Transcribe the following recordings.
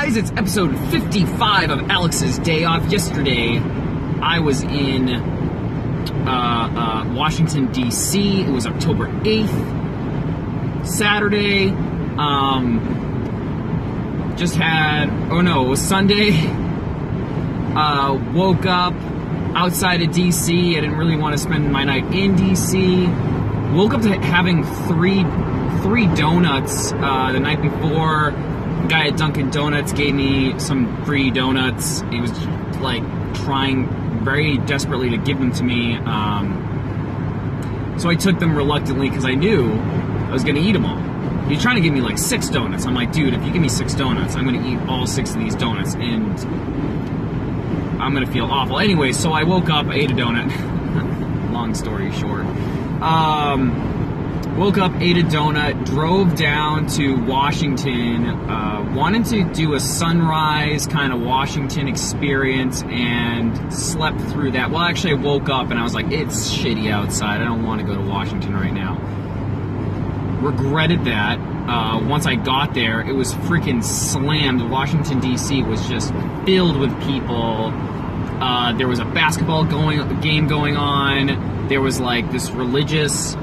guys, it's episode 55 of Alex's Day Off. Yesterday, I was in Washington, D.C. It was October 8th, Saturday. It was Sunday. Woke up outside of D.C. I didn't really want to spend my night in D.C. Woke up to having three donuts the night before. The guy at Dunkin' Donuts gave me some free donuts. He was like trying very desperately to give them to me. So I took them reluctantly because I knew I was going to eat them all. He was trying to give me like 6 donuts. I'm like, dude, if you give me 6 donuts, I'm going to eat all 6 of these donuts and I'm going to feel awful. Anyway, so I woke up, I ate a donut. Long story short. Woke up, ate a donut, drove down to Washington, wanted to do a sunrise kind of Washington experience and slept through that. Well, actually, I woke up and I was like, it's shitty outside. I don't want to go to Washington right now. Regretted that. Once I got there, it was freaking slammed. Washington, D.C. was just filled with people. There was a basketball game going on. There was like this religious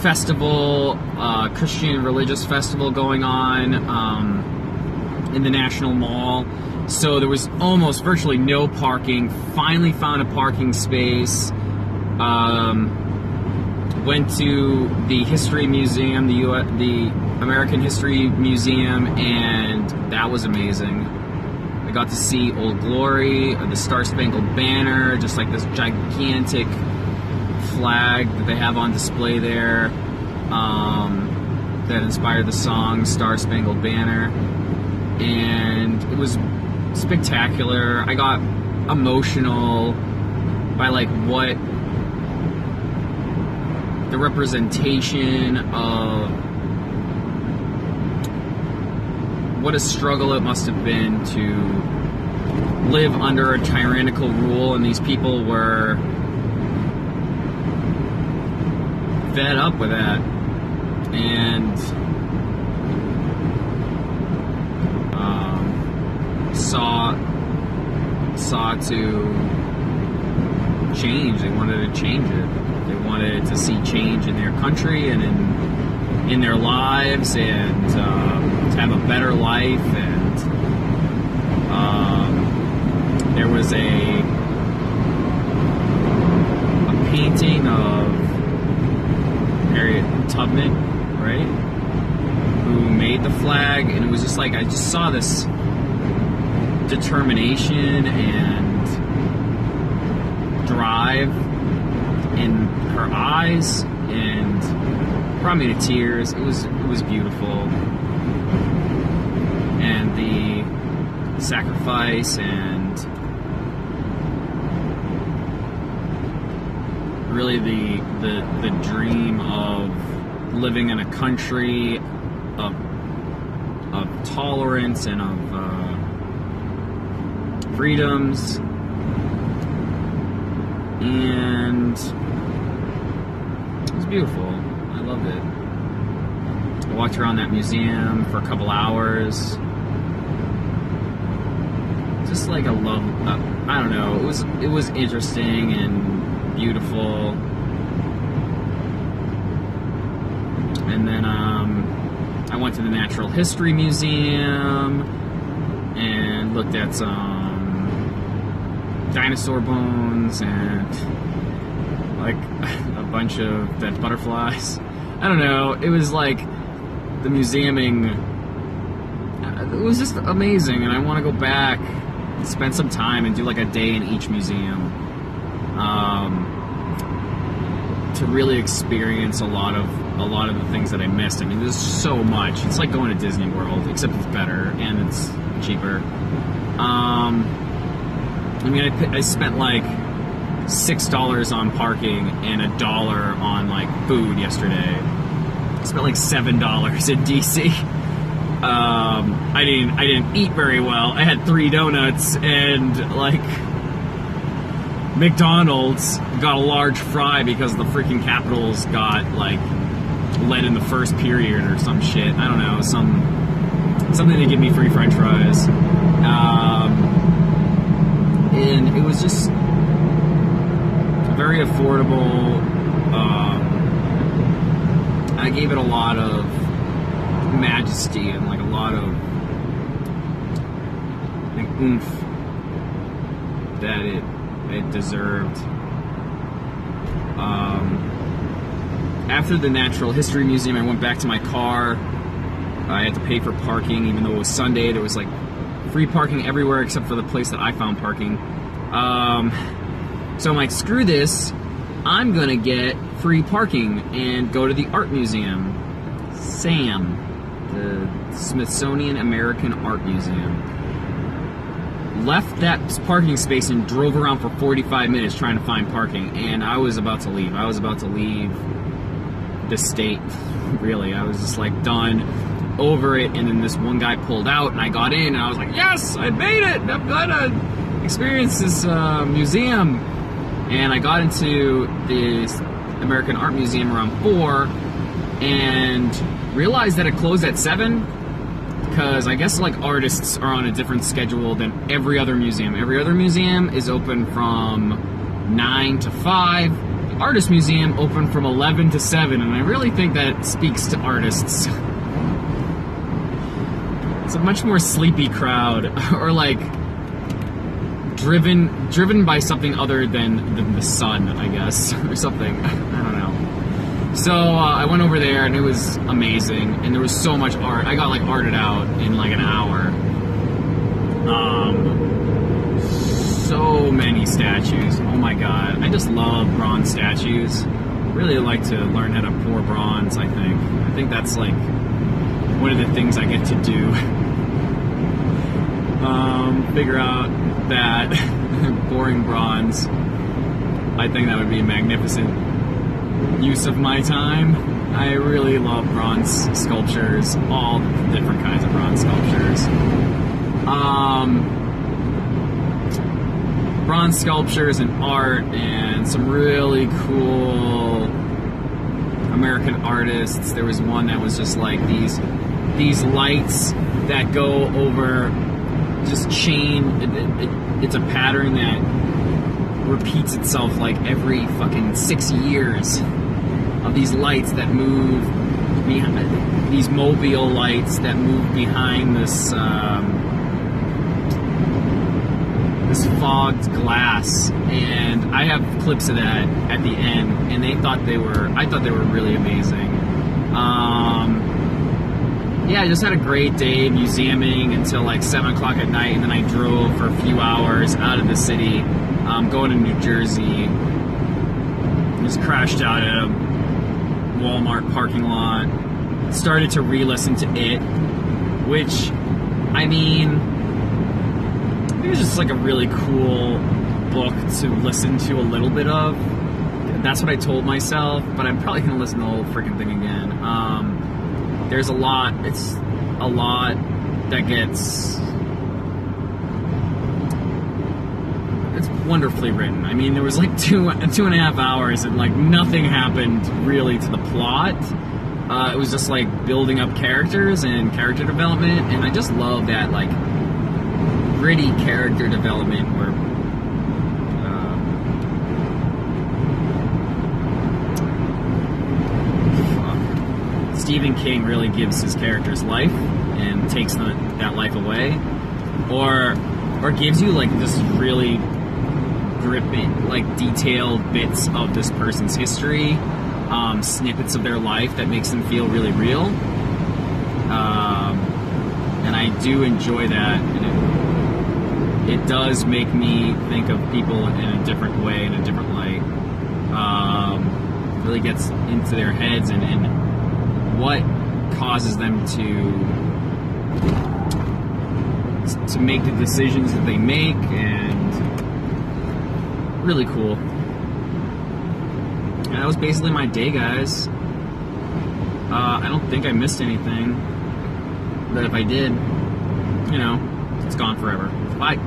festival, Christian religious festival going on in the National Mall. So there was almost virtually no parking. Finally found a parking space. Went to the History Museum, the American History Museum, and that was amazing. I got to see Old Glory, the Star Spangled Banner, just like this gigantic flag that they have on display there that inspired the song Star Spangled Banner, and it was spectacular. I got emotional by like what the representation of what a struggle it must have been to live under a tyrannical rule, and these people were fed up with that and sought to change. They wanted to change it. They wanted to see change in their country and in their lives, and to have a better life. And there was a painting of Harriet Tubman, right, who made the flag, and it was just like, I just saw this determination and drive in her eyes, and brought me to tears. It was beautiful, and the sacrifice and really the dream of living in a country of tolerance and of freedoms, and it was beautiful. I loved it. I walked around that museum for a couple hours. Just like I don't know. It was interesting and beautiful. And then I went to the Natural History Museum and looked at some dinosaur bones and like a bunch of dead butterflies. I don't know. It was like the museuming. It was just amazing, and I want to go back, spend some time, and do like a day in each museum. To really experience a lot of the things that I missed. I mean, there's so much. It's like going to Disney World, except it's better and it's cheaper. I mean, I spent like $6 on parking and $1 on like food yesterday. I spent like $7 in DC. I didn't eat very well. I had 3 donuts and like McDonald's got a large fry because the freaking Capitals got like led in the first period or some shit. I don't know, some something to give me free French fries. And it was just very affordable. I gave it a lot of majesty and like a lot of like oomph that it deserved. After the Natural History Museum, I went back to my car. I had to pay for parking, even though it was Sunday. There was like free parking everywhere except for the place that I found parking. So I'm like, screw this. I'm gonna get free parking and go to the art museum. SAM, the Smithsonian American Art Museum. Left that parking space and drove around for 45 minutes trying to find parking, and I was about to leave. I was about to leave the state, really. I was just like done, over it, and then this one guy pulled out, and I got in, and I was like, yes, I made it! I'm gonna experience this museum. And I got into this American Art Museum around 4, and realized that it closed at 7, because I guess like artists are on a different schedule than every other museum. Every other museum is open from 9 to 5. The Artist Museum open from 11 to 7, and I really think that speaks to artists. It's a much more sleepy crowd, or like driven by something other than the sun, I guess, or something. I don't know. So I went over there, and it was amazing, and there was so much art. I got like arted out in like an hour. So many statues. Oh my god, I just love bronze statues. Really like to learn how to pour bronze. I think that's like one of the things I get to do. Figure out that pouring bronze. I think that would be a magnificent use of my time. I really love bronze sculptures, all different kinds of bronze sculptures. Bronze sculptures and art, and some really cool American artists. There was one that was just like these lights that go over just chain. It's a pattern that repeats itself like every fucking 6 years, of these lights that move behind, these mobile lights that move behind this this fogged glass. And I have clips of that at the end, and I thought they were really amazing. Yeah, I just had a great day museuming until like 7 o'clock at night, and then I drove for a few hours out of the city, going to New Jersey. Just crashed out at a Walmart parking lot. Started to re-listen to it, which, I mean, it was just like a really cool book to listen to a little bit of. That's what I told myself, but I'm probably going to listen to the whole freaking thing again. There's a lot, it's a lot that gets, it's wonderfully written. I mean, there was like two and a half hours, and like nothing happened really to the plot. It was just like building up characters and character development, and I just love that like gritty character development where Stephen King really gives his characters life and takes that life away, or gives you like this really gripping, like detailed bits of this person's history, snippets of their life that makes them feel really real. And I do enjoy that, and it does make me think of people in a different way, in a different light. Really gets into their heads and what causes them to make the decisions that they make, and really cool. And that was basically my day, guys. I don't think I missed anything, but if I did, you know, it's gone forever. Bye.